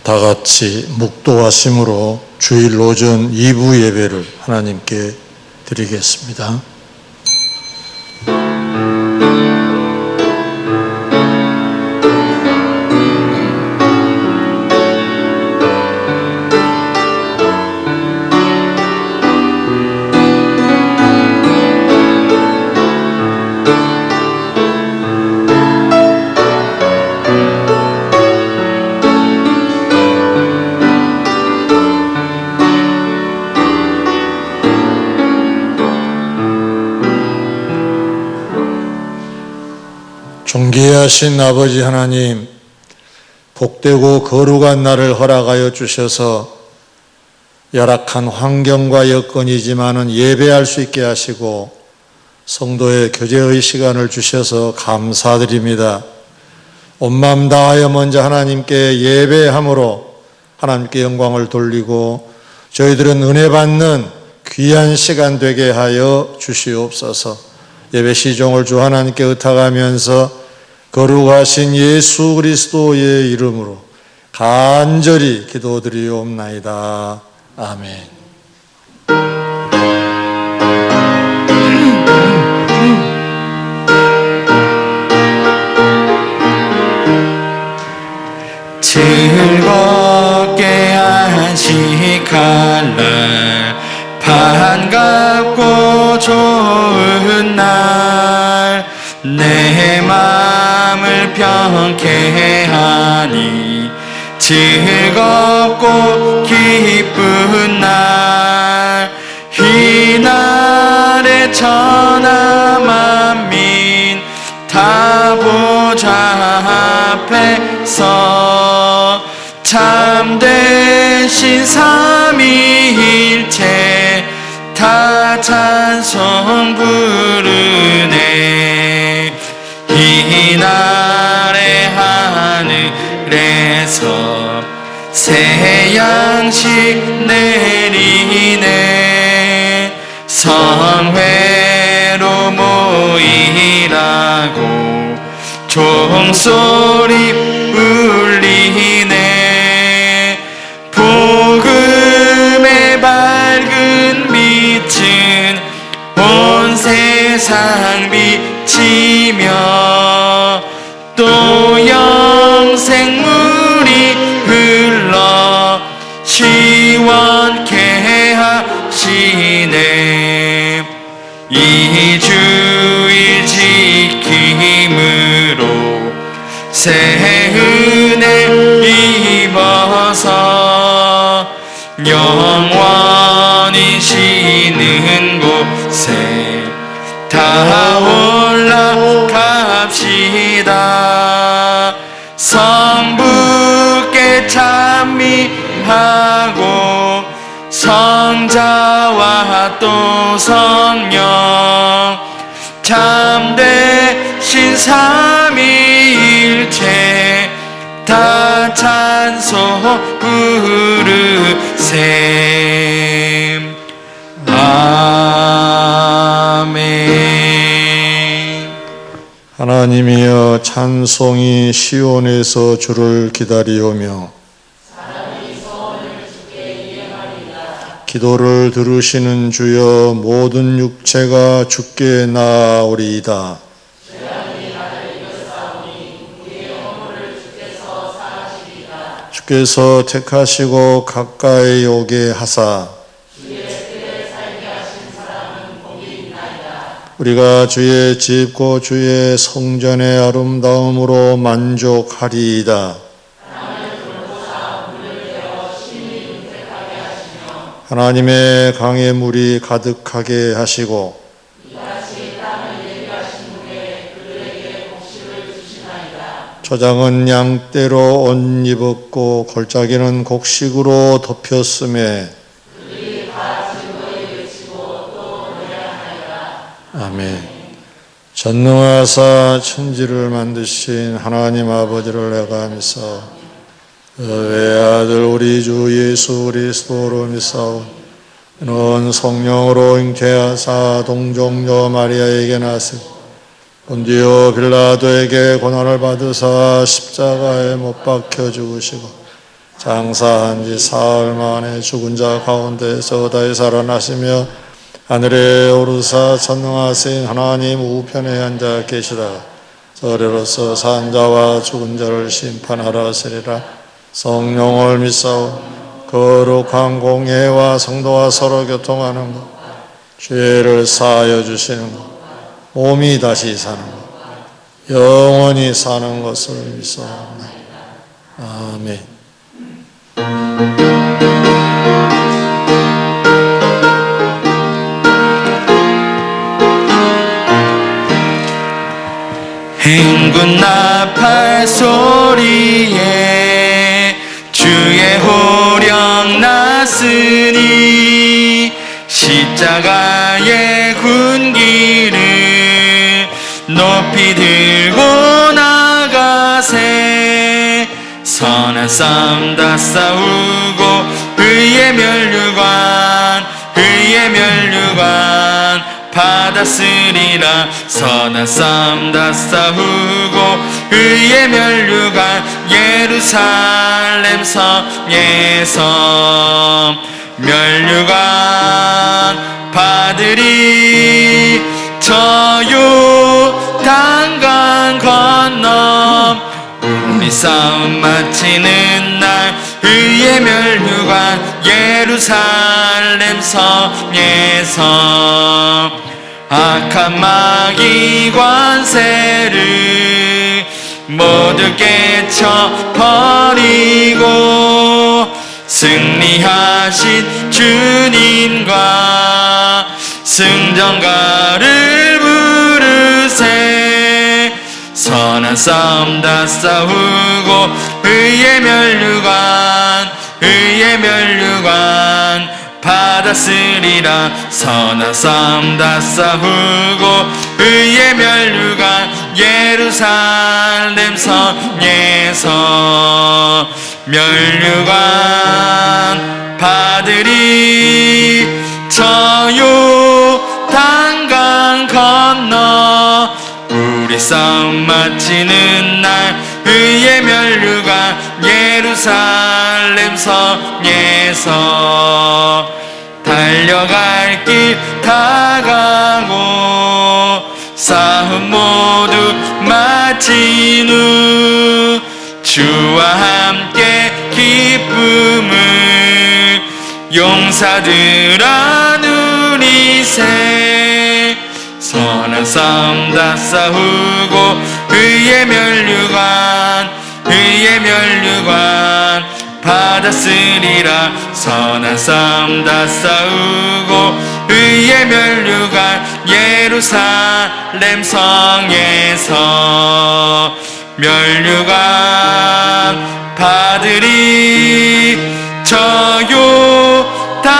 다 같이 묵도하심으로 주일 오전 2부 예배를 하나님께 드리겠습니다. 존귀하신 아버지 하나님, 복되고 거룩한 날을 허락하여 주셔서 열악한 환경과 여건이지만은 예배할 수 있게 하시고 성도의 교제의 시간을 주셔서 감사드립니다. 온 마음 다하여 먼저 하나님께 예배함으로 하나님께 영광을 돌리고 저희들은 은혜 받는 귀한 시간 되게 하여 주시옵소서. 예배 시종을 주 하나님께 의탁하면서 거룩하신 예수 그리스도의 이름으로 간절히 기도드리옵나이다. 아멘. 즐겁게 안식할 날, 반갑고 좋은 날, 내 맘을 평케 하니 즐겁고 기쁜 날, 이 날에 천하 만민 다 보좌 앞에서 참되신 삼위일체 다 찬송 부르네. 이 날에 하늘에서 새 양식 내리네. 성회로 모이라고 종소리 울리네. 복음의 밝은 빛은 온 세상 비치며 또 영생물이 흘러 시원케 하시네. 이 주일 지킴으로 새 은혜 입어서 영원히 쉬는 곳에 다 올라갑시다. 성부께 찬미하고 성자와 또 성령 참되신 삼위일체 다 찬송 부르셈. 아멘. 하나님이여, 찬송이 시온에서 주를 기다리오며 기도를 들으시는 주여, 모든 육체가 주께 나아오리이다. 주께서 택하시고 가까이 오게 하사 우리가 주의 집 곧 주의 성전의 아름다움으로 만족하리이다. 하나님의 강의 물이 가득하게 하시고 초장은 양떼로 옷 입었고 골짜기는 곡식으로 덮였음에 아멘. 전능하사 천지를 만드신 하나님 아버지를 내가면서 외아들 우리 주 예수 그리스도로 믿사오. 는 성령으로 잉태하사 동정녀 마리아에게 나시고 본디오 빌라도에게 고난을 받으사 십자가에 못 박혀 죽으시고 장사한 지 사흘 만에 죽은 자 가운데서 다시 살아나시며 하늘에 오르사 전능하신 하나님 우편에 앉아 계시다. 저리로서 산 자와 죽은 자를 심판하라 하시리라. 성령을 믿사오. 거룩한 공예와 성도와 서로 교통하는 것, 죄를 사하여 주시는 것, 몸이 다시 사는 것, 영원히 사는 것을 믿사옵나이다. 아멘. 행군 나팔 소리에 주의 호령 났으니 십자가의 군기를 높이 들고 나가세. 선한 싸움 다 싸우고 의의 멸류관 받았으리라. 선한 싸움 다 싸우고 의의 멸류관 예루살렘 성에서 멸류관 받으리. 저 요단강 건너 우리 싸움 마치는 날 의의 멸류관 예루살렘 성에서 악한 마귀 관세를 모두 깨쳐버리고 승리하신 주님과 승전가를 부르세. 선한 싸움 다 싸우고 의의 멸류관 받았으리라. 선한 싸움 다 싸우고 의의 멸류관 예루살렘 성에서 멸류관 받으리. 저 요단강 건너 우리 싸움 마치는 날 의의 멸류관 예루살렘 성에서 달려갈 길 다 가고 싸움 모두 마친 후 주와 함께 기쁨을 용사들아 누리세. 선한 싸움 다 싸우고 의의 멸류관 받았으리라. 선한 싸움 다 싸우고 의의 멸류관 예루살렘 성에서 멸류관 받으리. 저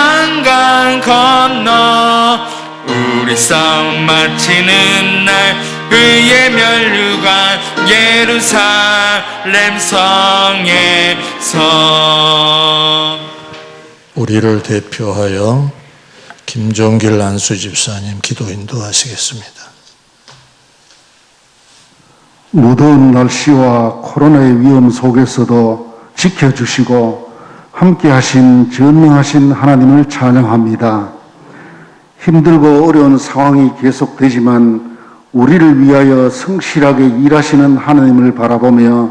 요단강 건너 우리 싸움 마치는 날 의의 멸류관 예루살렘 성에서. 우리를 대표하여 김종길 안수 집사님 기도 인도하시겠습니다. 무더운 날씨와 코로나의 위험 속에서도 지켜주시고 함께하신 전능하신 하나님을 찬양합니다. 힘들고 어려운 상황이 계속되지만 우리를 위하여 성실하게 일하시는 하나님을 바라보며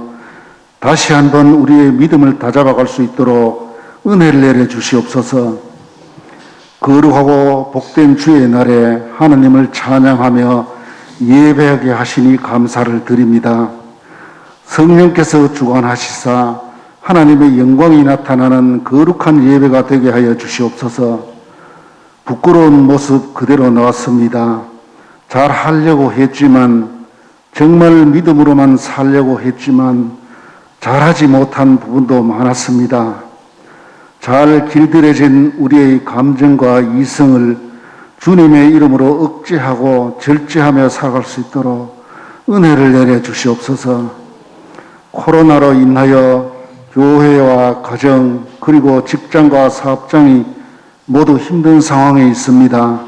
다시 한번 우리의 믿음을 다잡아갈 수 있도록 은혜를 내려주시옵소서. 거룩하고 복된 주의 날에 하나님을 찬양하며 예배하게 하시니 감사를 드립니다. 성령께서 주관하시사 하나님의 영광이 나타나는 거룩한 예배가 되게 하여 주시옵소서. 부끄러운 모습 그대로 나왔습니다. 잘 하려고 했지만, 정말 믿음으로만 살려고 했지만 잘하지 못한 부분도 많았습니다. 잘 길들여진 우리의 감정과 이성을 주님의 이름으로 억제하고 절제하며 살아갈 수 있도록 은혜를 내려 주시옵소서. 코로나로 인하여 교회와 가정 그리고 직장과 사업장이 모두 힘든 상황에 있습니다.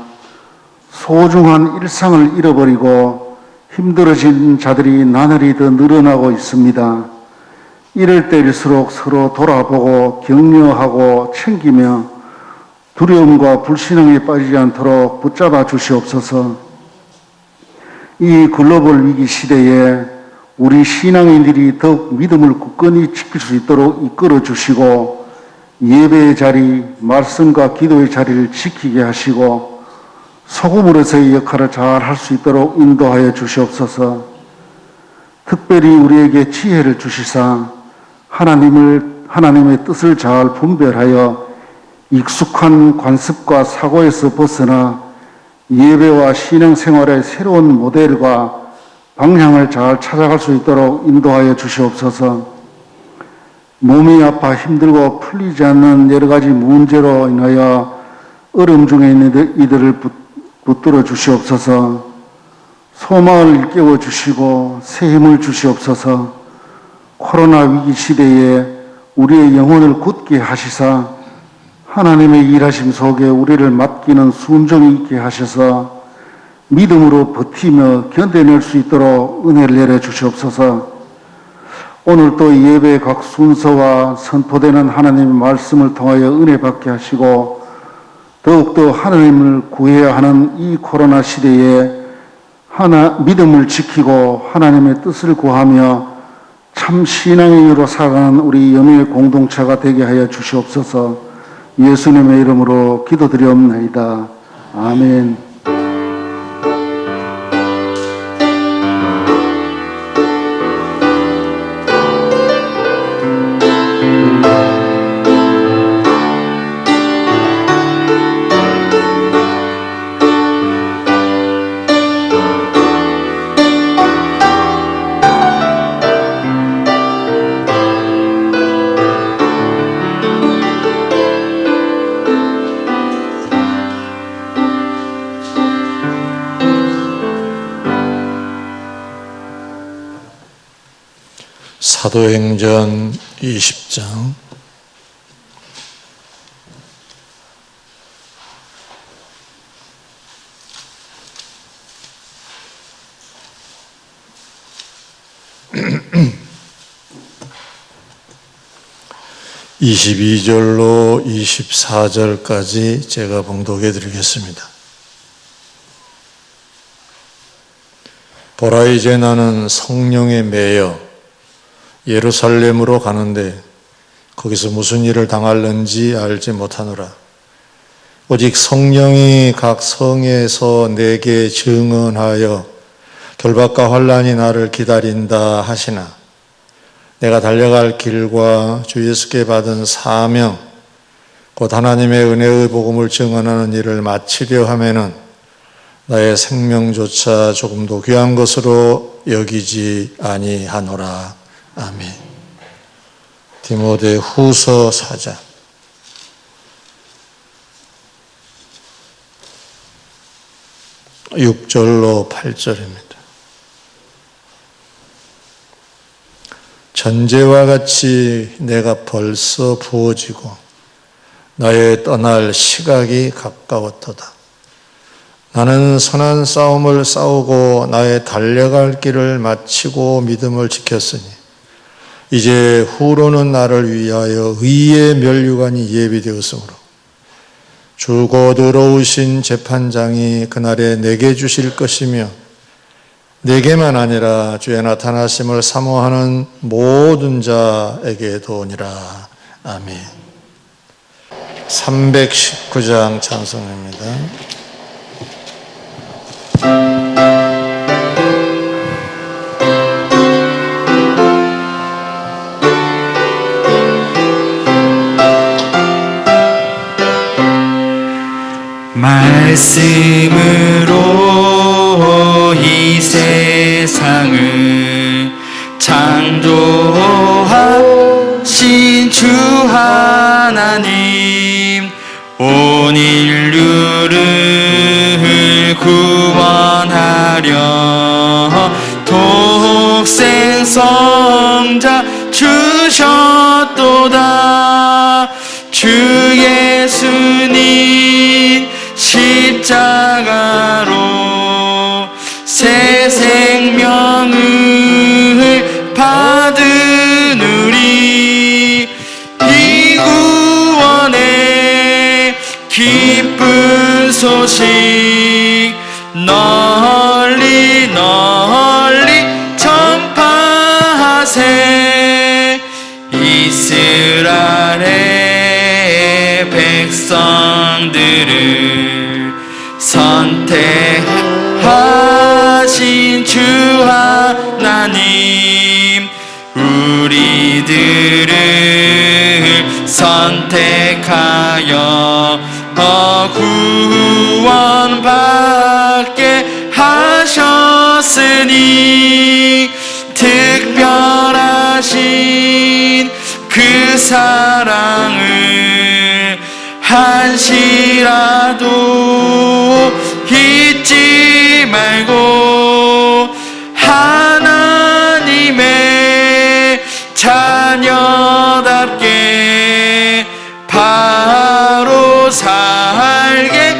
소중한 일상을 잃어버리고 힘들어진 자들이 나날이 더 늘어나고 있습니다. 이럴 때일수록 서로 돌아보고 격려하고 챙기며 두려움과 불신앙에 빠지지 않도록 붙잡아 주시옵소서. 이 글로벌 위기 시대에 우리 신앙인들이 더욱 믿음을 굳건히 지킬 수 있도록 이끌어 주시고 예배의 자리, 말씀과 기도의 자리를 지키게 하시고 소금으로서의 역할을 잘 할 수 있도록 인도하여 주시옵소서. 특별히 우리에게 지혜를 주시사 하나님의 뜻을 잘 분별하여 익숙한 관습과 사고에서 벗어나 예배와 신앙생활의 새로운 모델과 방향을 잘 찾아갈 수 있도록 인도하여 주시옵소서. 몸이 아파 힘들고 풀리지 않는 여러 가지 문제로 인하여 어려움 중에 있는 이들을 붙들어 주시옵소서. 소망을 일깨워 주시고 새 힘을 주시옵소서. 코로나 위기 시대에 우리의 영혼을 굳게 하시사 하나님의 일하심 속에 우리를 맡기는 순종이 있게 하셔서 믿음으로 버티며 견뎌낼 수 있도록 은혜를 내려 주시옵소서. 오늘 또 예배의 각 순서와 선포되는 하나님의 말씀을 통하여 은혜 받게 하시고 더욱더 하나님을 구해야 하는 이 코로나 시대에 믿음을 지키고 하나님의 뜻을 구하며 참 신앙의 이유로 살아가는 우리 영의 공동체가 되게 하여 주시옵소서. 예수님의 이름으로 기도드리옵나이다. 아멘. 사도행전 20장 22절로 24절까지 제가 봉독해 드리겠습니다. 보라, 이제 나는 성령에 매여 예루살렘으로 가는데 거기서 무슨 일을 당할는지 알지 못하노라. 오직 성령이 각 성에서 내게 증언하여 결박과 환난이 나를 기다린다 하시나 내가 달려갈 길과 주 예수께 받은 사명 곧 하나님의 은혜의 복음을 증언하는 일을 마치려 하면은 나의 생명조차 조금도 귀한 것으로 여기지 아니하노라. 아멘. 디모데 후서 4장 6절로 8절입니다. 전제와 같이 내가 벌써 부어지고 나의 떠날 시각이 가까웠도다. 나는 선한 싸움을 싸우고 나의 달려갈 길을 마치고 믿음을 지켰으니 이제 후로는 나를 위하여 의의 면류관이 예비되었으므로 주 곧 의로우신 재판장이 그날에 내게 주실 것이며 내게만 아니라 주의 나타나심을 사모하는 모든 자에게도니라. 아멘. 319장 찬송입니다. 말씀으로 이 세상을 창조하신 주 하나님 온 인류를 구원하려 독생성자 주셨도다. 주 예수님 십자가로 새 생명을 받으느니 소식 널리 널리 전파하세. 이스라엘의 백성들을 선택하신 주 하나님, 우리들을 선택하여 구원받게 하셨으니 특별하신 그 사랑을 한시라도 잊지 말고 하나님의 자녀답게 바로 살게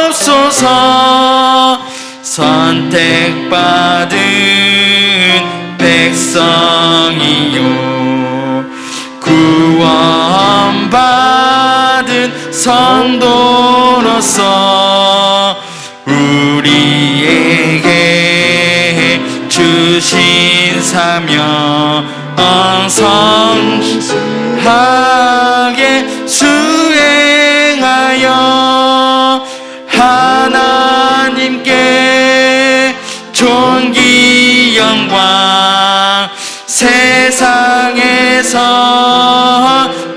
하옵소서. 선택받은 백성이요 구원받은 성도로서 우리에게 주신 사명 성실하게 수행하여 하나님께 존귀 영광, 세상에서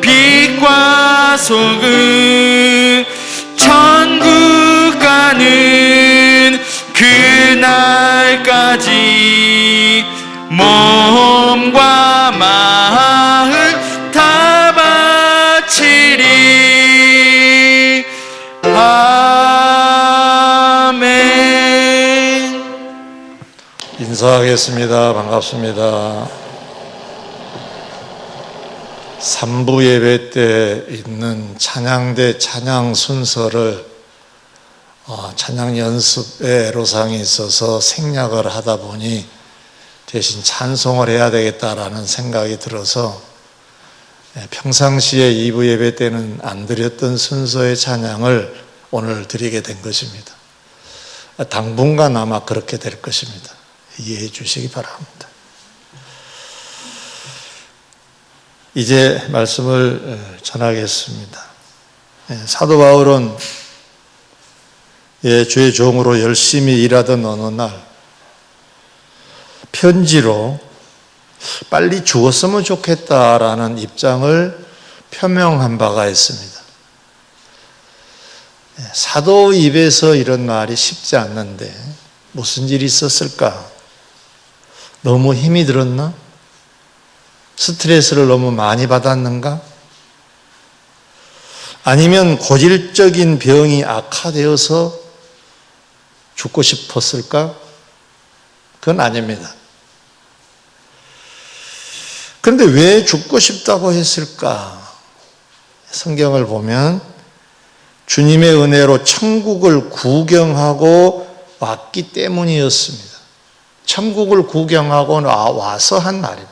빛과 소금, 천국 가는 그날까지 몸과 마음 다 바치리. 아멘. 인사하겠습니다. 반갑습니다. 3부 예배 때 있는 찬양대 찬양 순서를 찬양 연습에 애로사항이 있어서 생략을 하다 보니 대신 찬송을 해야 되겠다라는 생각이 들어서 평상시에 2부 예배 때는 안 드렸던 순서의 찬양을 오늘 드리게 된 것입니다. 당분간 아마 그렇게 될 것입니다. 이해해 주시기 바랍니다. 이제 말씀을 전하겠습니다. 사도 바울은 주의 종으로 열심히 일하던 어느 날 편지로 빨리 죽었으면 좋겠다라는 입장을 표명한 바가 있습니다. 사도 입에서 이런 말이 쉽지 않는데 무슨 일이 있었을까? 너무 힘이 들었나? 스트레스를 너무 많이 받았는가? 아니면 고질적인 병이 악화되어서 죽고 싶었을까? 그건 아닙니다. 그런데 왜 죽고 싶다고 했을까? 성경을 보면 주님의 은혜로 천국을 구경하고 왔기 때문이었습니다. 천국을 구경하고 와서 한 말입니다.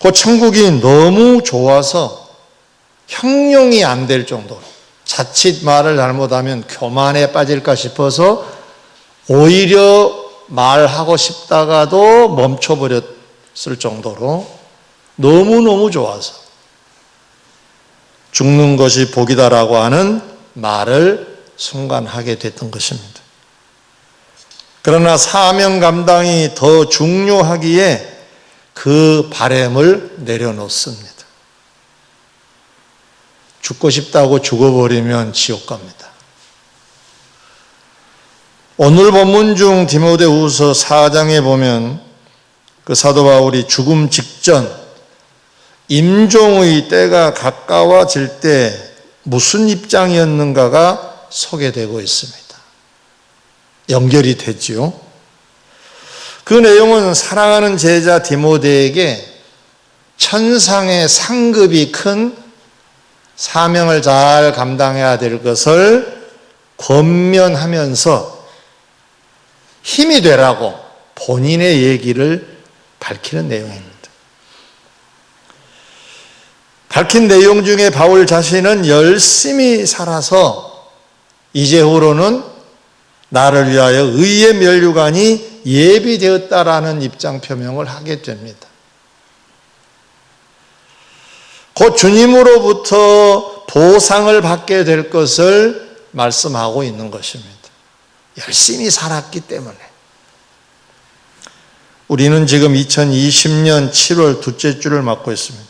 그 천국이 너무 좋아서 형용이 안 될 정도로, 자칫 말을 잘못하면 교만에 빠질까 싶어서 오히려 말하고 싶다가도 멈춰버렸을 정도로 너무너무 좋아서 죽는 것이 복이다라고 하는 말을 순간 하게 됐던 것입니다. 그러나 사명 감당이 더 중요하기에 그 바람을 내려놓습니다. 죽고 싶다고 죽어버리면 지옥 갑니다. 오늘 본문 중 디모데후서 4장에 보면 그 사도 바울이 죽음 직전 임종의 때가 가까워질 때 무슨 입장이었는가가 소개되고 있습니다. 연결이 되지요. 그 내용은 사랑하는 제자 디모데에게 천상의 상급이 큰 사명을 잘 감당해야 될 것을 권면하면서 힘이 되라고 본인의 얘기를 밝히는 내용입니다. 밝힌 내용 중에 바울 자신은 열심히 살아서 이제후로는 나를 위하여 의의 면류관이 예비되었다라는 입장 표명을 하게 됩니다. 곧 주님으로부터 보상을 받게 될 것을 말씀하고 있는 것입니다. 열심히 살았기 때문에. 우리는 지금 2020년 7월 둘째 주를 맞고 있습니다.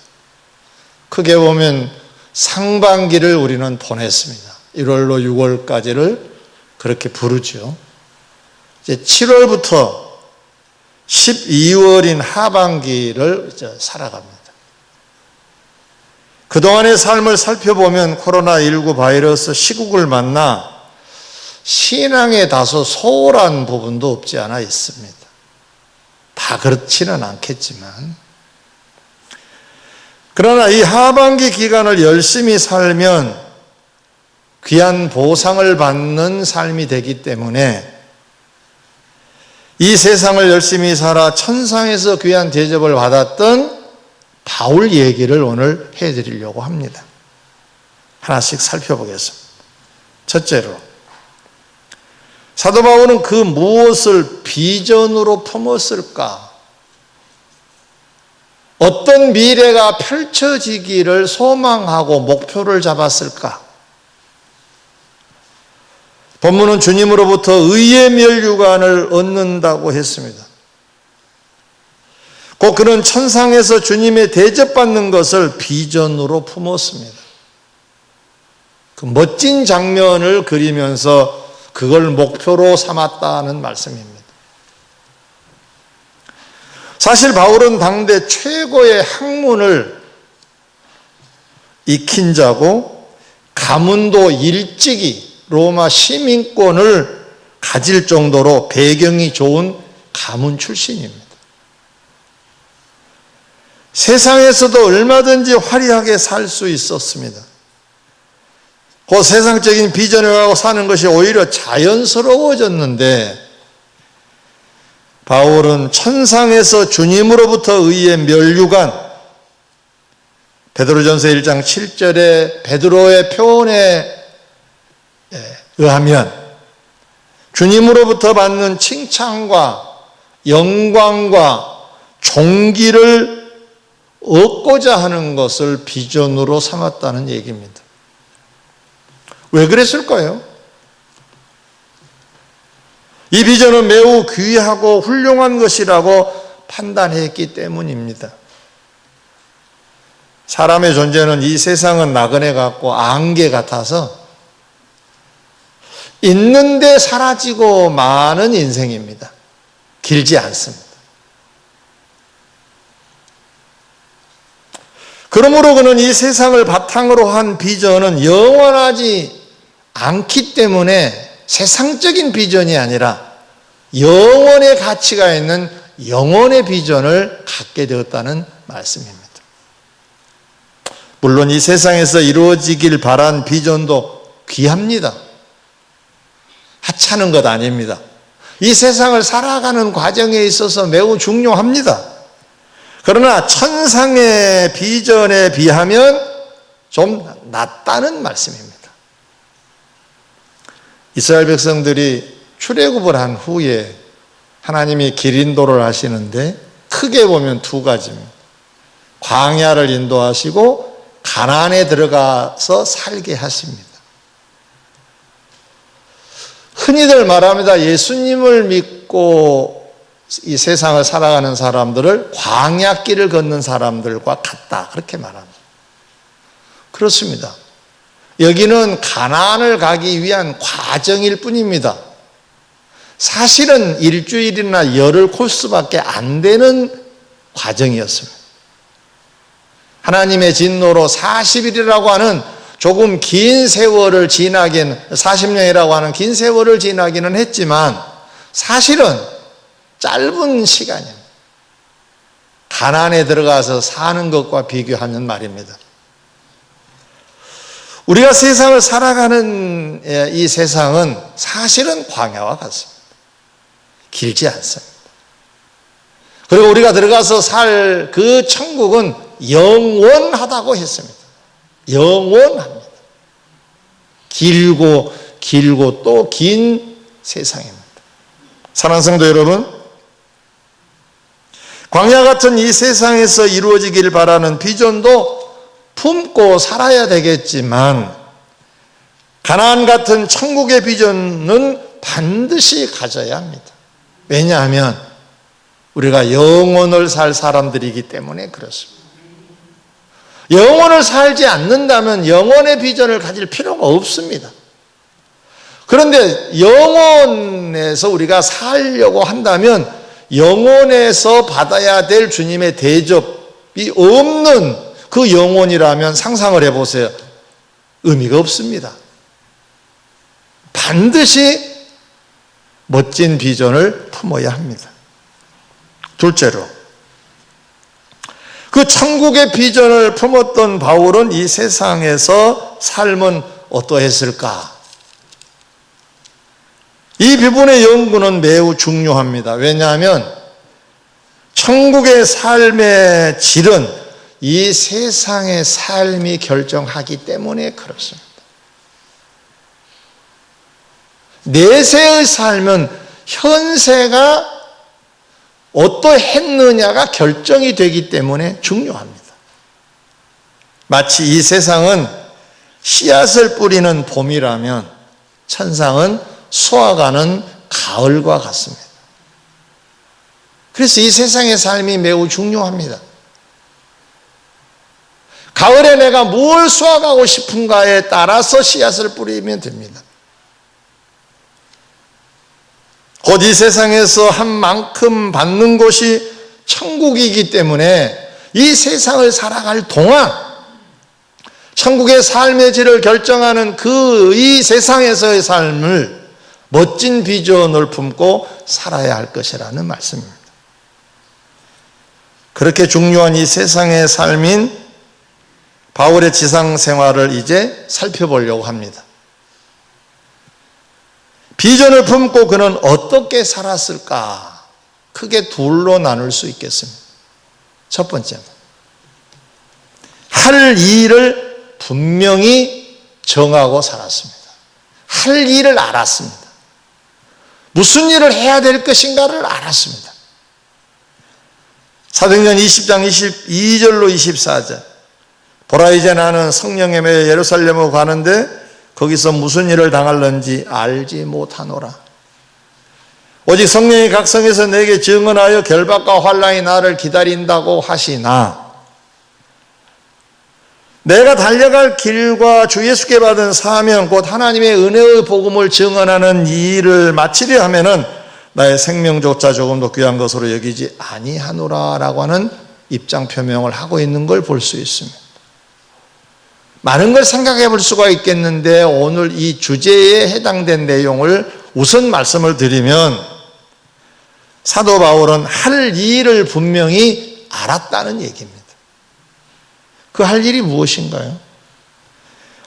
크게 보면 상반기를 우리는 보냈습니다. 1월로 6월까지를 그렇게 부르죠. 이제 7월부터 12월인 하반기를 이제 살아갑니다. 그동안의 삶을 살펴보면 코로나19 바이러스 시국을 만나 신앙에 다소 소홀한 부분도 없지 않아 있습니다. 다 그렇지는 않겠지만, 그러나 이 하반기 기간을 열심히 살면 귀한 보상을 받는 삶이 되기 때문에 이 세상을 열심히 살아 천상에서 귀한 대접을 받았던 바울 얘기를 오늘 해드리려고 합니다. 하나씩 살펴보겠습니다. 첫째로, 사도 바울은 그 무엇을 비전으로 품었을까? 어떤 미래가 펼쳐지기를 소망하고 목표를 잡았을까? 본문은 주님으로부터 의의 면류관을 얻는다고 했습니다. 곧 그는 천상에서 주님의 대접받는 것을 비전으로 품었습니다. 그 멋진 장면을 그리면서 그걸 목표로 삼았다는 말씀입니다. 사실 바울은 당대 최고의 학문을 익힌 자고 가문도 일찍이 로마 시민권을 가질 정도로 배경이 좋은 가문 출신입니다. 세상에서도 얼마든지 화려하게 살 수 있었습니다. 그 세상적인 비전을 가지고 사는 것이 오히려 자연스러워졌는데, 바울은 천상에서 주님으로부터 의의 면류관, 베드로전서 1장 7절에 베드로의 표현에 의하면 주님으로부터 받는 칭찬과 영광과 존귀를 얻고자 하는 것을 비전으로 삼았다는 얘기입니다. 왜 그랬을까요? 이 비전은 매우 귀하고 훌륭한 것이라고 판단했기 때문입니다. 사람의 존재는 이 세상은 나그네 같고 안개 같아서 있는데 사라지고 마는 인생입니다. 길지 않습니다. 그러므로 그는 이 세상을 바탕으로 한 비전은 영원하지 않기 때문에 세상적인 비전이 아니라 영원의 가치가 있는 영원의 비전을 갖게 되었다는 말씀입니다. 물론 이 세상에서 이루어지길 바란 비전도 귀합니다. 하찮은 것 아닙니다. 이 세상을 살아가는 과정에 있어서 매우 중요합니다. 그러나 천상의 비전에 비하면 좀 낮다는 말씀입니다. 이스라엘 백성들이 출애굽을 한 후에 하나님이 길 인도를 하시는데 크게 보면 두 가지입니다. 광야를 인도하시고 가나안에 들어가서 살게 하십니다. 흔히들 말합니다. 예수님을 믿고 이 세상을 살아가는 사람들을 광야길을 걷는 사람들과 같다, 그렇게 말합니다. 그렇습니다. 여기는 가나안을 가기 위한 과정일 뿐입니다. 사실은 일주일이나 열흘 코스밖에 안 되는 과정이었습니다. 하나님의 진노로 40일이라고 하는 조금 긴 세월을 지나긴, 40년이라고 하는 긴 세월을 지나기는 했지만 사실은 짧은 시간입니다. 가나안에 들어가서 사는 것과 비교하면 말입니다. 우리가 세상을 살아가는 이 세상은 사실은 광야와 같습니다. 길지 않습니다. 그리고 우리가 들어가서 살 그 천국은 영원하다고 했습니다. 영원합니다. 길고 또 긴 세상입니다. 사랑하는 성도 여러분, 광야 같은 이 세상에서 이루어지길 바라는 비전도 품고 살아야 되겠지만 가나안 같은 천국의 비전은 반드시 가져야 합니다. 왜냐하면 우리가 영혼을 살 사람들이기 때문에 그렇습니다. 영혼을 살지 않는다면 영혼의 비전을 가질 필요가 없습니다. 그런데 영혼에서 우리가 살려고 한다면 영혼에서 받아야 될 주님의 대접이 없는 그 영혼이라면 상상을 해보세요. 의미가 없습니다. 반드시 멋진 비전을 품어야 합니다. 둘째로, 그 천국의 비전을 품었던 바울은 이 세상에서 삶은 어떠했을까? 이 부분의 연구는 매우 중요합니다. 왜냐하면 천국의 삶의 질은 이 세상의 삶이 결정하기 때문에 그렇습니다. 내세의 삶은 현세가 어떠했느냐가 결정이 되기 때문에 중요합니다. 마치 이 세상은 씨앗을 뿌리는 봄이라면 천상은 수확하는 가을과 같습니다. 그래서 이 세상의 삶이 매우 중요합니다. 가을에 내가 뭘 수확하고 싶은가에 따라서 씨앗을 뿌리면 됩니다. 곧 이 세상에서 한 만큼 받는 것이 천국이기 때문에 이 세상을 살아갈 동안 천국의 삶의 질을 결정하는 이 세상에서의 삶을 멋진 비전을 품고 살아야 할 것이라는 말씀입니다. 그렇게 중요한 이 세상의 삶인 바울의 지상 생활을 이제 살펴보려고 합니다. 비전을 품고 그는 어떻게 살았을까? 크게 둘로 나눌 수 있겠습니다. 첫 번째, 할 일을 분명히 정하고 살았습니다. 할 일을 알았습니다. 무슨 일을 해야 될 것인가를 알았습니다. 사도행전 20장 22절로 24절, 보라 이제 나는 성령에 매여 예루살렘으로 가는데 거기서 무슨 일을 당할는지 알지 못하노라. 오직 성령이 각성해서 내게 증언하여 결박과 환난이 나를 기다린다고 하시나 내가 달려갈 길과 주 예수께 받은 사명 곧 하나님의 은혜의 복음을 증언하는 이 일을 마치려 하면은 나의 생명조차 조금도 귀한 것으로 여기지 아니하노라 라고 하는 입장 표명을 하고 있는 걸 볼 수 있습니다. 많은 걸 생각해 볼 수가 있겠는데 오늘 이 주제에 해당된 내용을 우선 말씀을 드리면 사도 바울은 할 일을 분명히 알았다는 얘기입니다. 그 할 일이 무엇인가요?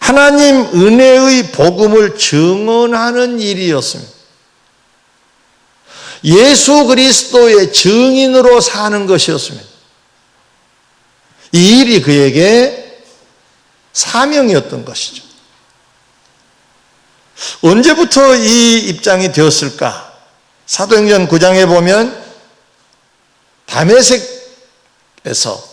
하나님 은혜의 복음을 증언하는 일이었습니다. 예수 그리스도의 증인으로 사는 것이었습니다. 이 일이 그에게 사명이었던 것이죠. 언제부터 이 입장이 되었을까? 사도행전 9장에 보면 다메섹에서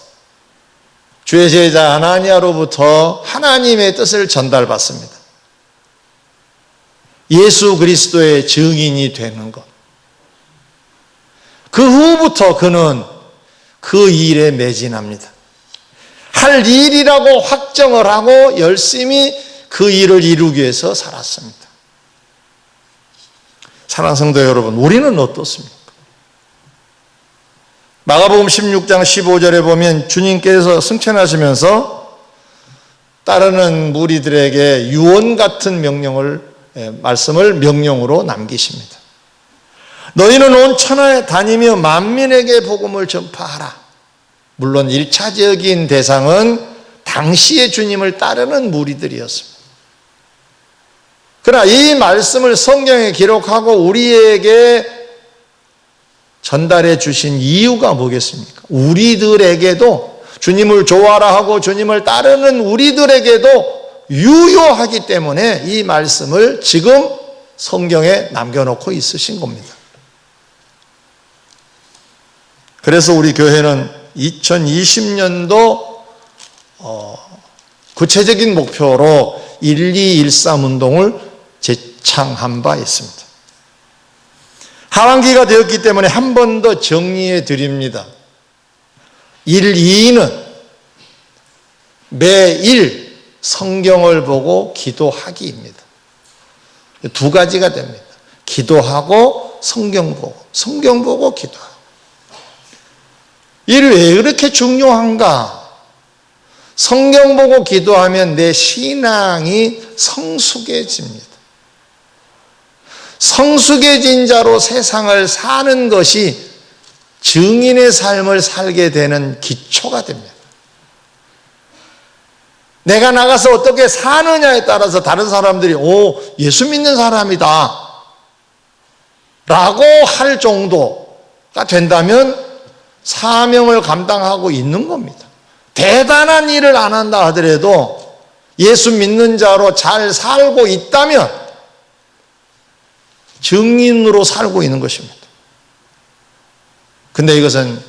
주의 제자 아나니아로부터 하나님의 뜻을 전달받습니다. 예수 그리스도의 증인이 되는 것. 그 후부터 그는 그 일에 매진합니다. 할 일이라고 확정을 하고 열심히 그 일을 이루기 위해서 살았습니다. 사랑하는 성도 여러분, 우리는 어떻습니까? 마가복음 16장 15절에 보면 주님께서 승천하시면서 따르는 무리들에게 유언 같은 말씀을 명령으로 남기십니다. 너희는 온 천하에 다니며 만민에게 복음을 전파하라. 물론 1차적인 대상은 당시의 주님을 따르는 무리들이었습니다. 그러나 이 말씀을 성경에 기록하고 우리에게 전달해 주신 이유가 뭐겠습니까? 우리들에게도 주님을 좋아라 하고 주님을 따르는 우리들에게도 유효하기 때문에 이 말씀을 지금 성경에 남겨놓고 있으신 겁니다. 그래서 우리 교회는 2020년도 구체적인 목표로 1213 운동을 제창한 바 있습니다. 하반기가 되었기 때문에 한 번 더 정리해 드립니다. 1.2는 매일 성경을 보고 기도하기입니다. 두 가지가 됩니다. 기도하고 성경 보고 기도하고. 이게 왜 그렇게 중요한가? 성경 보고 기도하면 내 신앙이 성숙해집니다. 성숙해진 자로 세상을 사는 것이 증인의 삶을 살게 되는 기초가 됩니다. 내가 나가서 어떻게 사느냐에 따라서 다른 사람들이 예수 믿는 사람이다 라고 할 정도가 된다면 사명을 감당하고 있는 겁니다. 대단한 일을 안 한다 하더라도 예수 믿는 자로 잘 살고 있다면 증인으로 살고 있는 것입니다. 근데 이것은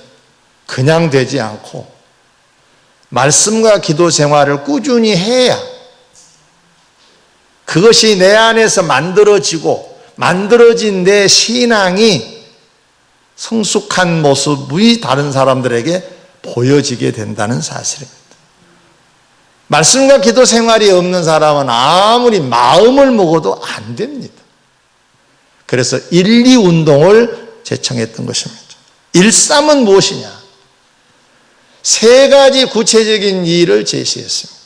그냥 되지 않고 말씀과 기도 생활을 꾸준히 해야 그것이 내 안에서 만들어진 내 신앙이 성숙한 모습이 다른 사람들에게 보여지게 된다는 사실입니다. 말씀과 기도 생활이 없는 사람은 아무리 마음을 먹어도 안 됩니다. 그래서 1, 2 운동을 제청했던 것입니다. 1, 3은 무엇이냐? 세 가지 구체적인 일을 제시했습니다.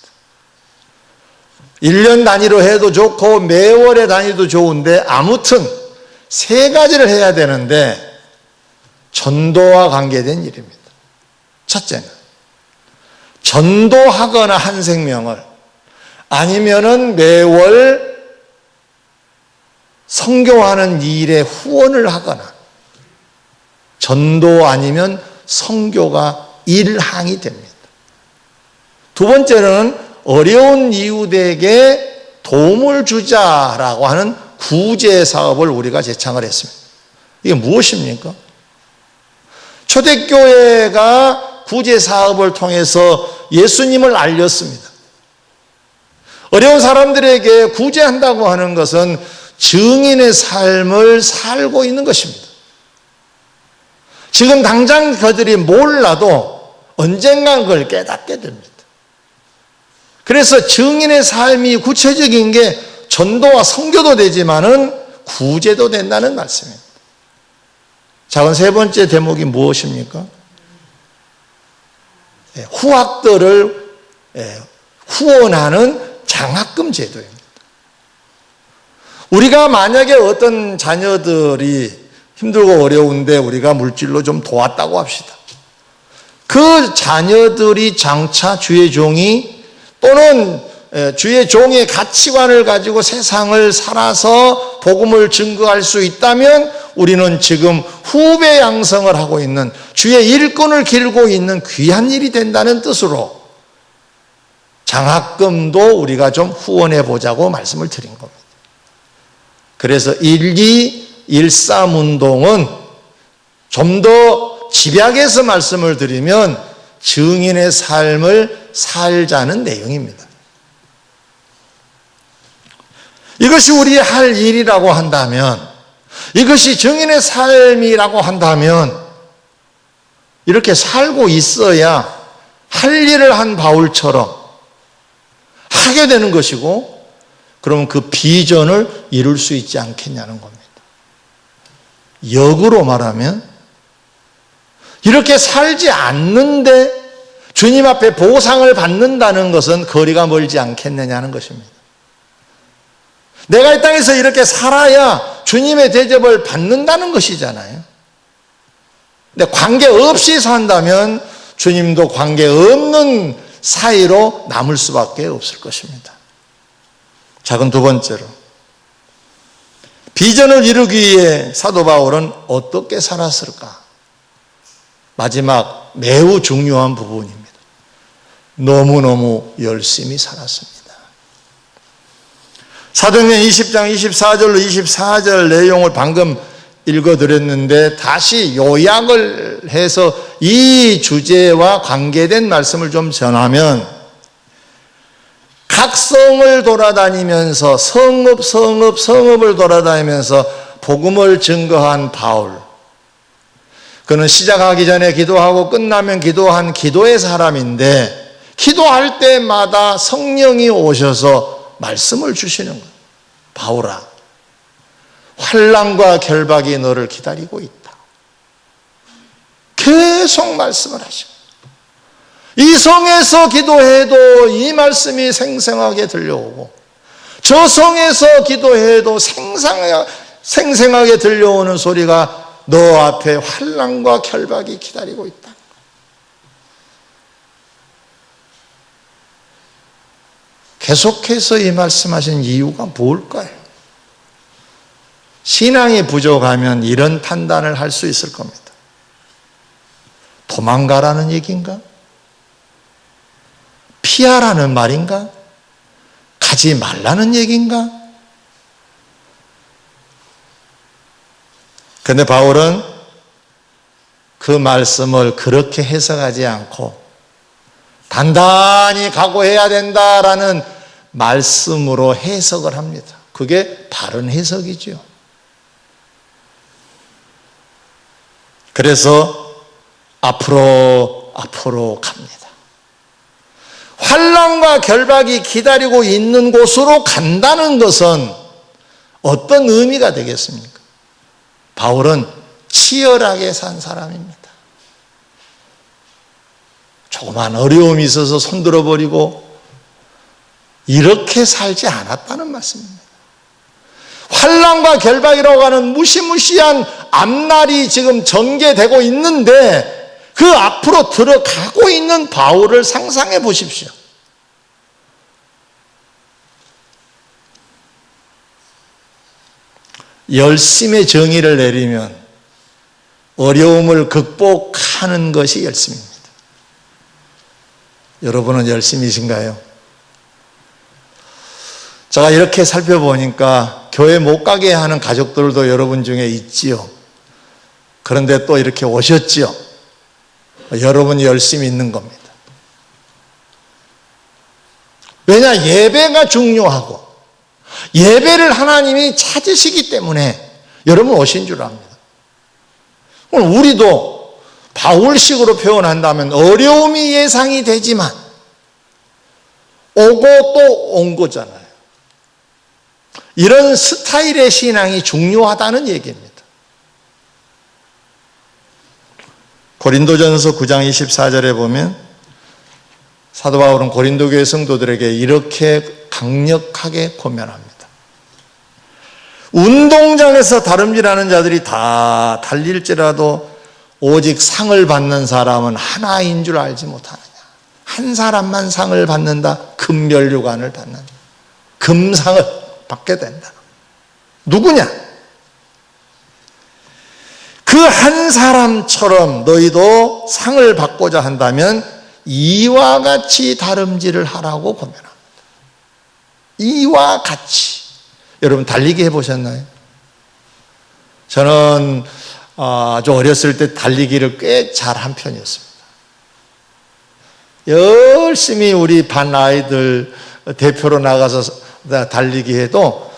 1년 단위로 해도 좋고 매월의 단위도 좋은데 아무튼 세 가지를 해야 되는데 전도와 관계된 일입니다. 첫째는 전도하거나 한 생명을 아니면은 매월 선교하는 일에 후원을 하거나 전도 아니면 선교가 일항이 됩니다. 두 번째는 어려운 이웃에게 도움을 주자라고 하는 구제 사업을 우리가 제창을 했습니다. 이게 무엇입니까? 초대교회가 구제 사업을 통해서 예수님을 알렸습니다. 어려운 사람들에게 구제한다고 하는 것은 증인의 삶을 살고 있는 것입니다. 지금 당장 그들이 몰라도 언젠간 그걸 깨닫게 됩니다. 그래서 증인의 삶이 구체적인 게 전도와 선교도 되지만은 구제도 된다는 말씀입니다. 자, 세 번째 대목이 무엇입니까? 후학들을 후원하는 장학금 제도입니다. 우리가 만약에 어떤 자녀들이 힘들고 어려운데 우리가 물질로 좀 도왔다고 합시다. 그 자녀들이 장차 주의 종이 또는 주의 종의 가치관을 가지고 세상을 살아서 복음을 증거할 수 있다면 우리는 지금 후배 양성을 하고 있는 주의 일꾼을 기르고 있는 귀한 일이 된다는 뜻으로 장학금도 우리가 좀 후원해 보자고 말씀을 드린 겁니다. 그래서 1, 2, 1, 3 운동은 좀 더 집약해서 말씀을 드리면 증인의 삶을 살자는 내용입니다. 이것이 우리의 할 일이라고 한다면, 이것이 증인의 삶이라고 한다면 이렇게 살고 있어야 할 일을 한 바울처럼 하게 되는 것이고, 그러면 그 비전을 이룰 수 있지 않겠냐는 겁니다. 역으로 말하면 이렇게 살지 않는데 주님 앞에 보상을 받는다는 것은 거리가 멀지 않겠느냐는 것입니다. 내가 이 땅에서 이렇게 살아야 주님의 대접을 받는다는 것이잖아요. 근데 관계없이 산다면 주님도 관계없는 사이로 남을 수밖에 없을 것입니다. 자, 그럼 두 번째로 비전을 이루기 위해 사도 바울은 어떻게 살았을까? 마지막 매우 중요한 부분입니다. 너무너무 열심히 살았습니다. 사도행전 20장 24절로 24절 내용을 방금 읽어드렸는데 다시 요약을 해서 이 주제와 관계된 말씀을 좀 전하면, 각 성을 돌아다니면서 성읍을 돌아다니면서 복음을 증거한 바울, 그는 시작하기 전에 기도하고 끝나면 기도한 기도의 사람인데, 기도할 때마다 성령이 오셔서 말씀을 주시는 거예요. 바울아, 환난과 결박이 너를 기다리고 있다. 계속 말씀을 하시고, 이 성에서 기도해도 이 말씀이 생생하게 들려오고, 저 성에서 기도해도 생생하게 들려오는 소리가 너 앞에 환난과 결박이 기다리고 있다. 계속해서 이 말씀하신 이유가 뭘까요? 신앙이 부족하면 이런 판단을 할 수 있을 겁니다. 도망가라는 얘기인가? 피하라는 말인가? 가지 말라는 얘기인가? 그런데 바울은 그 말씀을 그렇게 해석하지 않고 단단히 각오해야 된다라는 말씀으로 해석을 합니다. 그게 바른 해석이죠. 그래서 앞으로 갑니다. 환난과 결박이 기다리고 있는 곳으로 간다는 것은 어떤 의미가 되겠습니까? 바울은 치열하게 산 사람입니다. 조그만 어려움이 있어서 손들어 버리고 이렇게 살지 않았다는 말씀입니다. 환난과 결박이라고 하는 무시무시한 앞날이 지금 전개되고 있는데 그 앞으로 들어가고 있는 바울을 상상해 보십시오. 열심의 정의를 내리면 어려움을 극복하는 것이 열심입니다. 여러분은 열심이신가요? 제가 이렇게 살펴보니까 교회 못 가게 하는 가족들도 여러분 중에 있지요. 그런데 또 이렇게 오셨지요. 여러분이 열심히 있는 겁니다. 왜냐? 예배가 중요하고 예배를 하나님이 찾으시기 때문에 여러분 오신 줄 압니다. 오늘 우리도 바울식으로 표현한다면 어려움이 예상이 되지만 오고 또 온 거잖아요. 이런 스타일의 신앙이 중요하다는 얘기입니다. 고린도전서 9장 24절에 보면 사도 바울은 고린도 교회 성도들에게 이렇게 강력하게 권면합니다. 운동장에서 다름질하는 자들이 다 달릴지라도 오직 상을 받는 사람은 하나인 줄 알지 못하느냐. 한 사람만 상을 받는다. 금면류관을 받는다. 금상을 받게 된다. 누구냐? 그 한 사람처럼 너희도 상을 받고자 한다면 이와 같이 다름질을 하라고 권면합니다. 이와 같이. 여러분 달리기 해보셨나요? 저는 아주 어렸을 때 달리기를 꽤 잘한 편이었습니다. 열심히 우리 반 아이들 대표로 나가서 달리기 해도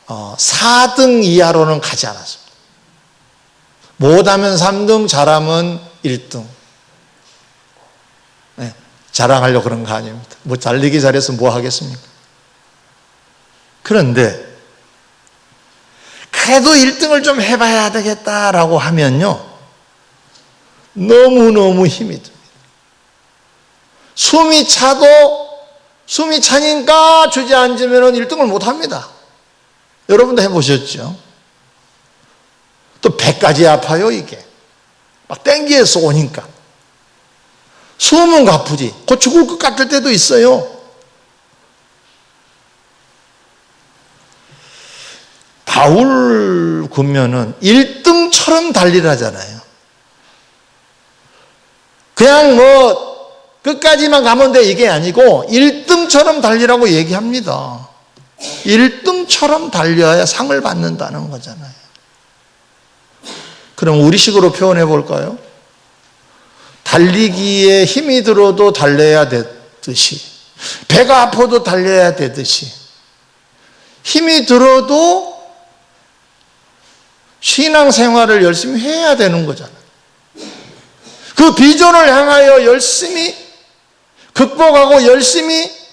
4등 이하로는 가지 않았습니다. 못하면 3등, 잘하면 1등. 네, 자랑하려고 그런 거 아닙니다. 뭐 달리기 잘해서 뭐 하겠습니까? 그런데 그래도 1등을 좀 해봐야 되겠다라고 하면요, 너무너무 힘이 듭니다. 숨이 차니까 주저앉으면 1등을 못합니다. 여러분도 해보셨죠? 또 배까지 아파요, 이게. 막 땡기에서 오니까. 숨은 가쁘지. 곧 죽을 것 같을 때도 있어요. 바울 군면은 1등처럼 달리라잖아요. 그냥 끝까지만 가면 돼 이게 아니고 1등처럼 달리라고 얘기합니다. 1등처럼 달려야 상을 받는다는 거잖아요. 그럼 우리식으로 표현해 볼까요? 달리기에 힘이 들어도 달려야 되듯이, 배가 아파도 달려야 되듯이, 힘이 들어도 신앙생활을 열심히 해야 되는 거잖아요. 그 비전을 향하여 열심히 극복하고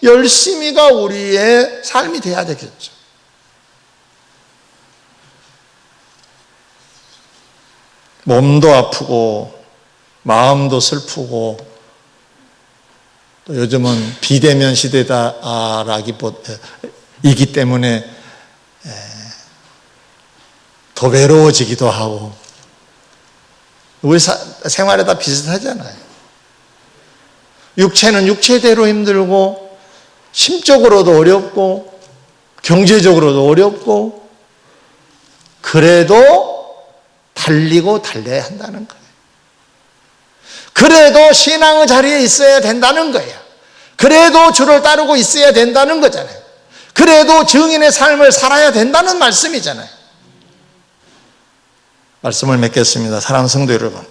열심히가 우리의 삶이 돼야 되겠죠. 몸도 아프고 마음도 슬프고 또 요즘은 비대면 시대이기 때문에 더 외로워지기도 하고 우리 생활에 다 비슷하잖아요. 육체는 육체대로 힘들고 심적으로도 어렵고 경제적으로도 어렵고 그래도 달리고 달려야 한다는 거예요. 그래도 신앙의 자리에 있어야 된다는 거예요. 그래도 주를 따르고 있어야 된다는 거잖아요. 그래도 증인의 삶을 살아야 된다는 말씀이잖아요. 말씀을 맺겠습니다. 사랑하는 성도 여러분,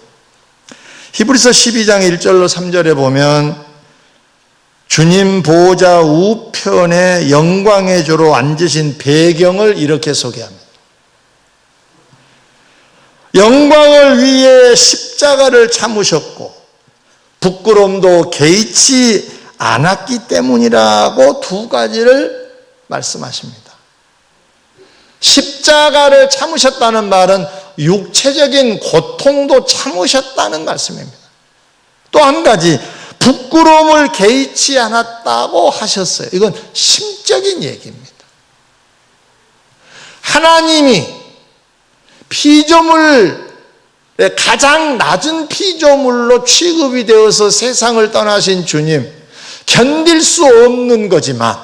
히브리서 12장 1절로 3절에 보면 주님 보좌 우편에 영광의 주로 앉으신 배경을 이렇게 소개합니다. 영광을 위해 십자가를 참으셨고 부끄러움도 개의치 않았기 때문이라고 두 가지를 말씀하십니다. 십자가를 참으셨다는 말은 육체적인 고통도 참으셨다는 말씀입니다. 또 한 가지, 부끄러움을 개의치 않았다고 하셨어요. 이건 심적인 얘기입니다. 하나님이 피조물의 가장 낮은 피조물로 취급이 되어서 세상을 떠나신 주님, 견딜 수 없는 거지만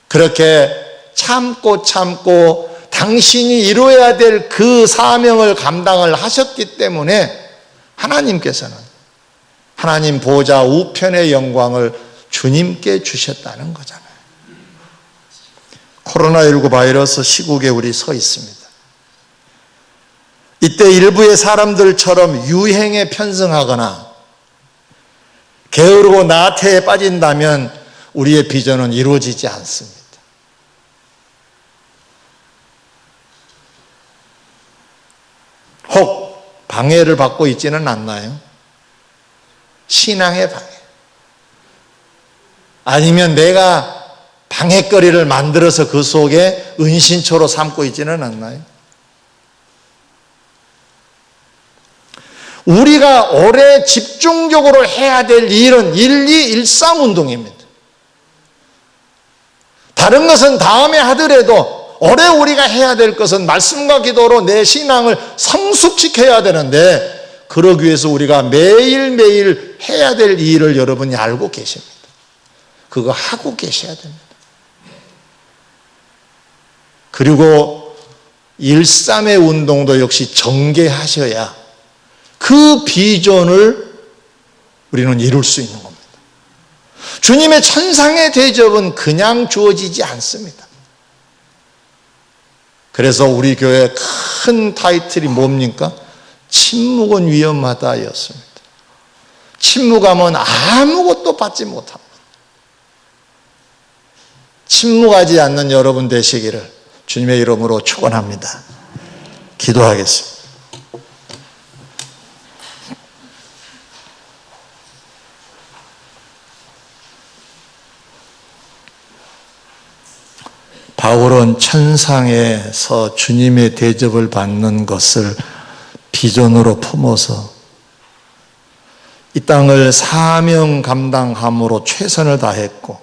그렇게 참고 당신이 이루어야 될 그 사명을 감당을 하셨기 때문에 하나님께서는 하나님 보좌 우편의 영광을 주님께 주셨다는 거잖아요. 코로나19 바이러스 시국에 우리 서 있습니다. 이때 일부의 사람들처럼 유행에 편승하거나 게으르고 나태에 빠진다면 우리의 비전은 이루어지지 않습니다. 혹 방해를 받고 있지는 않나요? 신앙의 방해. 아니면 내가 방해거리를 만들어서 그 속에 은신처로 삼고 있지는 않나요? 우리가 올해 집중적으로 해야 될 일은 1213 운동입니다. 다른 것은 다음에 하더라도 올해 우리가 해야 될 것은 말씀과 기도로 내 신앙을 성숙시켜야 되는데 그러기 위해서 우리가 매일매일 해야 될 일을 여러분이 알고 계십니다. 그거 하고 계셔야 됩니다. 그리고 13의 운동도 역시 전개하셔야 그 비전을 우리는 이룰 수 있는 겁니다. 주님의 천상의 대접은 그냥 주어지지 않습니다. 그래서 우리 교회 큰 타이틀이 뭡니까? 침묵은 위험하다 였습니다. 침묵하면 아무것도 받지 못합니다. 침묵하지 않는 여러분 되시기를 주님의 이름으로 축원합니다. 기도하겠습니다. 바울은 천상에서 주님의 대접을 받는 것을 비전으로 품어서 이 땅을 사명 감당함으로 최선을 다했고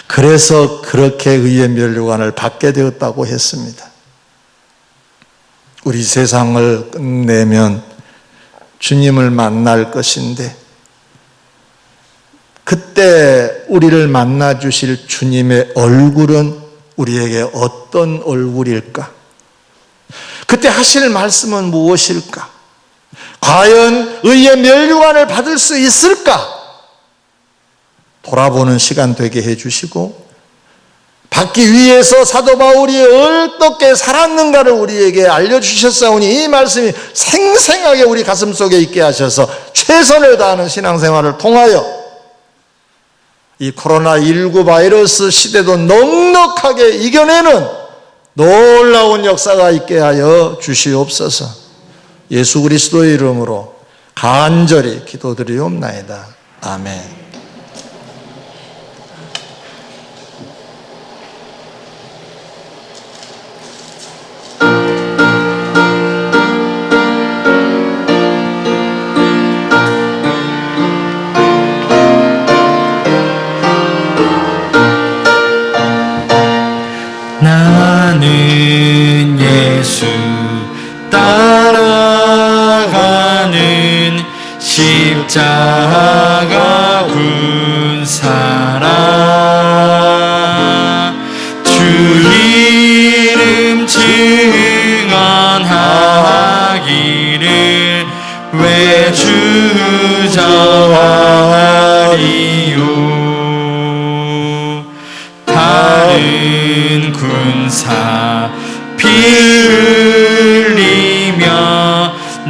그래서 그렇게 의의 면류관을 받게 되었다고 했습니다. 우리 세상을 끝내면 주님을 만날 것인데 그때 우리를 만나 주실 주님의 얼굴은 우리에게 어떤 얼굴일까? 그때 하실 말씀은 무엇일까? 과연 의의 멸류관을 받을 수 있을까? 돌아보는 시간 되게 해주시고, 받기 위해서 사도 바울이 어떻게 살았는가를 우리에게 알려주셨사오니 이 말씀이 생생하게 우리 가슴속에 있게 하셔서 최선을 다하는 신앙생활을 통하여 이 코로나19 바이러스 시대도 넉넉하게 이겨내는 놀라운 역사가 있게 하여 주시옵소서. 예수 그리스도의 이름으로 간절히 기도드리옵나이다. 아멘. 나는 예수 따라가는 십자가 군사라. 주 이름 증언하기를 왜 주저하리요. 다른 군사 피 흘리며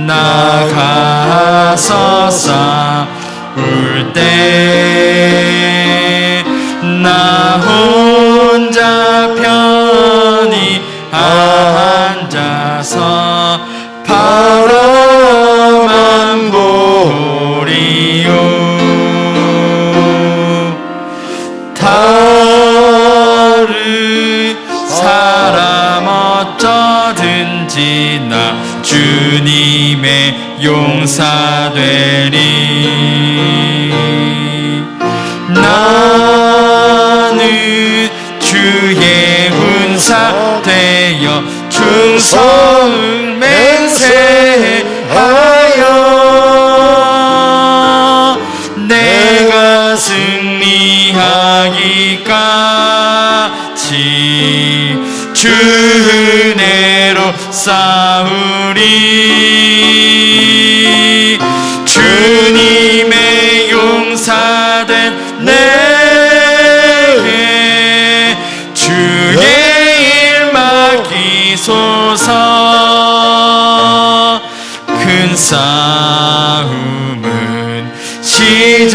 나가서 싸울 때 나 혼자 편히 앉아서 바라만 보리요. 다른 사람 어쩌든지 나 주님의 용사되리. 나는 주의 군사 되어 충성을 맹세하여 내가 승리하기까지 주 은혜로 싸우리. 주님의 용사된 내게 주의 일 맡기소서. 큰 싸움은 시작되어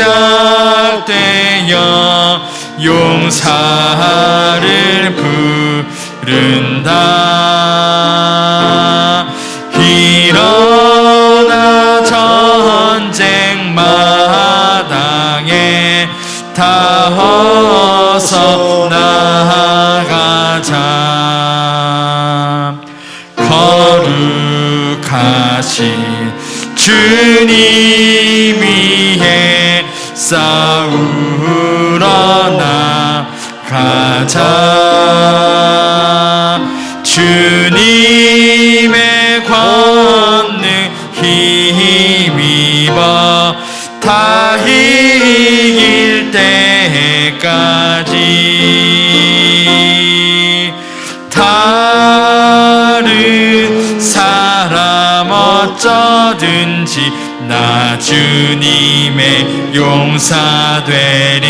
용사를 부른다. 일어나 전쟁 마당에 다 어서 나아가자. 거룩하신 주님 위에 싸우러 나가자. 주님의 권능 힘입어 다 이길 때까지. 다른 사람 어쩌든지 나 주님의 용사 되리.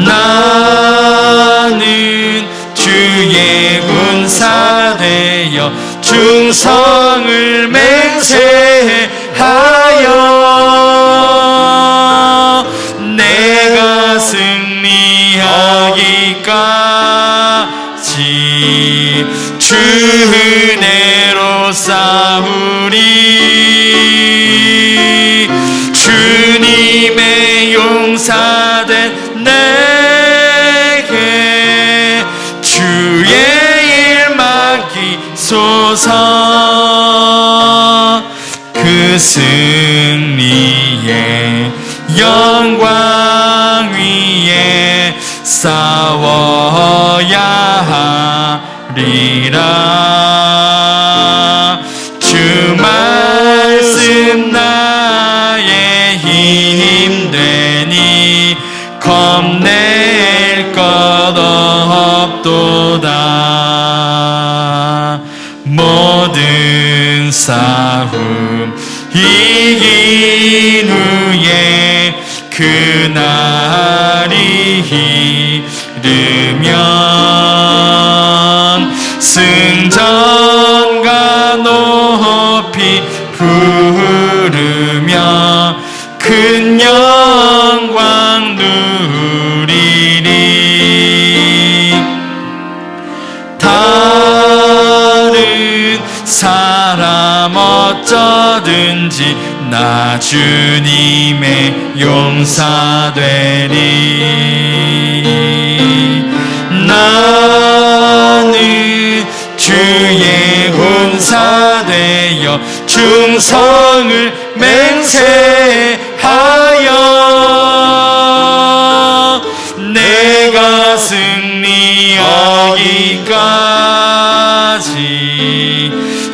나는 주의 군사 되어 충성을 맹세하여 내가 승리하기까지 주 은혜로 싸우리. 주님의 용사된 내게 주의 일 맡기소서. 그 승리의 영광 위에 싸워야 하리라. 주 말씀 나의 힘 되니 겁낼 것 없도다. 모든 싸움 이긴 후에 그날이 이르면 승전가 높이 부르며 큰 영광 누리리. 다른 사람 어쩌든지 나 주님의 용사되리. 나는 주의 군사되어 충성을 맹세하여 내가 승리하기까지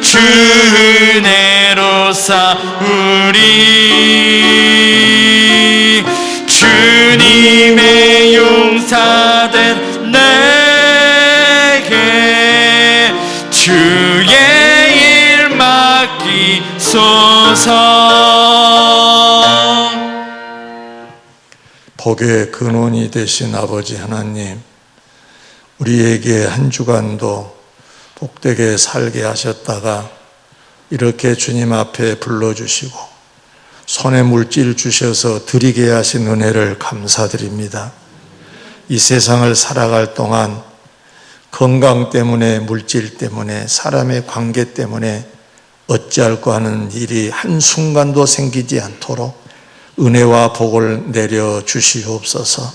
주 은혜로 싸우리. 주님의 용사된 내게 주의 일 맡기소서. 복의 근원이 되신 아버지 하나님, 우리에게 한 주간도 복되게 살게 하셨다가 이렇게 주님 앞에 불러주시고 손에 물질 주셔서 드리게 하신 은혜를 감사드립니다. 이 세상을 살아갈 동안 건강 때문에, 물질 때문에, 사람의 관계 때문에 어찌할까 하는 일이 한순간도 생기지 않도록 은혜와 복을 내려 주시옵소서.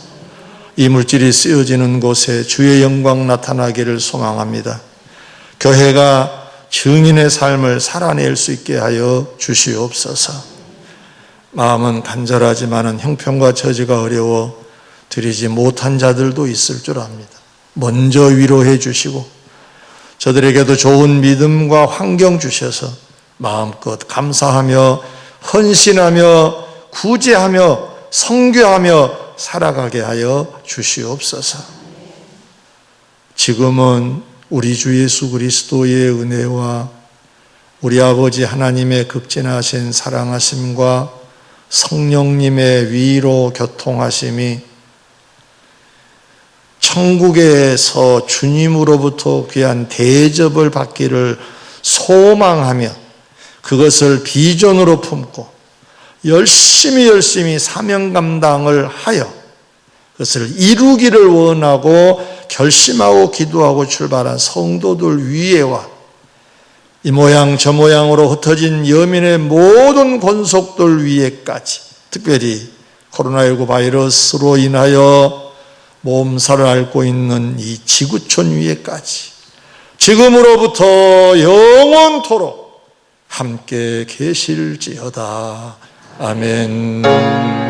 이 물질이 쓰여지는 곳에 주의 영광 나타나기를 소망합니다. 교회가 증인의 삶을 살아낼 수 있게 하여 주시옵소서. 마음은 간절하지만 형편과 처지가 어려워 드리지 못한 자들도 있을 줄 압니다. 먼저 위로해 주시고 저들에게도 좋은 믿음과 환경 주셔서 마음껏 감사하며 헌신하며 구제하며 선교하며 살아가게 하여 주시옵소서. 지금은 우리 주 예수 그리스도의 은혜와 우리 아버지 하나님의 극진하신 사랑하심과 성령님의 위로 교통하심이 천국에서 주님으로부터 귀한 대접을 받기를 소망하며 그것을 비전으로 품고 열심히 사명 감당을 하여 그것을 이루기를 원하고 결심하고 기도하고 출발한 성도들 위에와 이 모양 저 모양으로 흩어진 여민의 모든 권속들 위에까지, 특별히 코로나19 바이러스로 인하여 몸살을 앓고 있는 이 지구촌 위에까지 지금으로부터 영원토록 함께 계실지어다. 아멘.